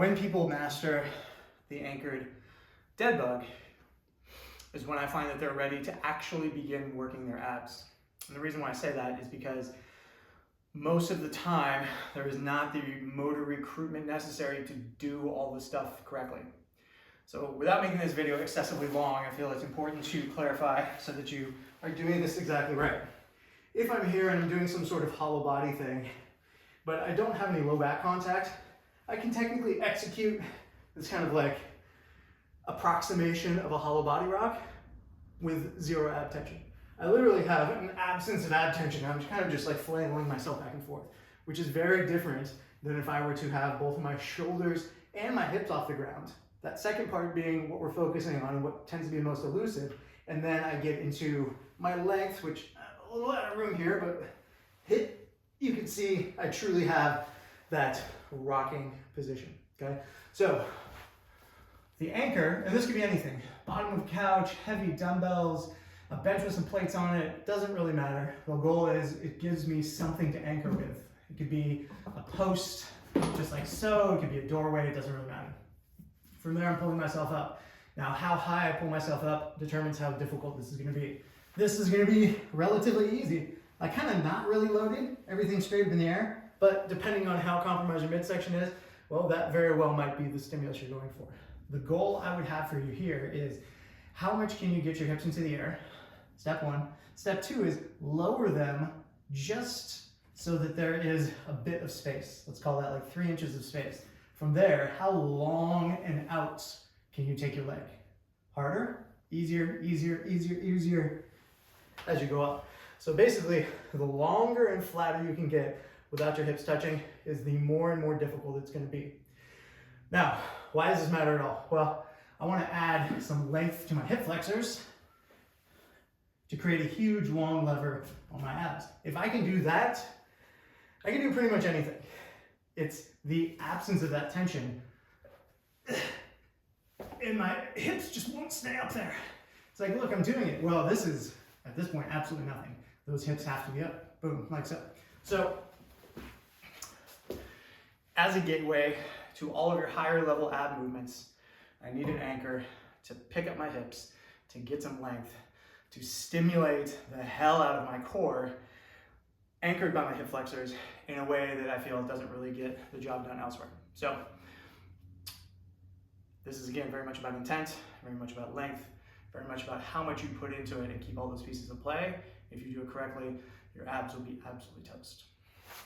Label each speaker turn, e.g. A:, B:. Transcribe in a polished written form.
A: When people master the anchored dead bug is when I find that they're ready to actually begin working their abs. And the reason why I say that is because most of the time there is not the motor recruitment necessary to do all the stuff correctly. So without making this video excessively long, I feel it's important to clarify so that you are doing this exactly right. If I'm here and I'm doing some sort of hollow body thing, but I don't have any low back contact, I can technically execute this kind of like approximation of a hollow body rock with zero ab tension. I literally have an absence of ab tension. I'm kind of just like flailing myself back and forth, which is very different than if I were to have both of my shoulders and my hips off the ground. That second part being what we're focusing on and what tends to be most elusive. And then I get into my length, which a little out of room here, but hip, you can see I truly have that rocking position, okay? So the anchor, and this could be anything, bottom of couch, heavy dumbbells, a bench with some plates on it, doesn't really matter. The goal is it gives me something to anchor with. It could be a post, just like so, it could be a doorway, it doesn't really matter. From there, I'm pulling myself up. Now, how high I pull myself up determines how difficult this is gonna be. This is gonna be relatively easy. I kind of not really loaded, everything straight up in the air, but depending on how compromised your midsection is, well, that very well might be the stimulus you're going for. The goal I would have for you here is how much can you get your hips into the air? Step one. Step two is lower them just so that there is a bit of space. Let's call that like 3 inches of space. From there, how long and out can you take your leg? Harder, easier, easier, easier, easier as you go up. So basically, the longer and flatter you can get without your hips touching is the more and more difficult it's going to be. Now, why does this matter at all? Well, I want to add some length to my hip flexors to create a huge long lever on my abs. If I can do that, I can do pretty much anything. It's the absence of that tension and my hips just won't stay up there. It's like, look, I'm doing it. Well, this is, at this point, absolutely nothing. Those hips have to be up, boom, like so. So, as a gateway to all of your higher level ab movements, I need an anchor to pick up my hips, to get some length, to stimulate the hell out of my core, anchored by my hip flexors in a way that I feel doesn't really get the job done elsewhere. So this is again very much about intent, very much about length, very much about how much you put into it and keep all those pieces in play. If you do it correctly, your abs will be absolutely toast.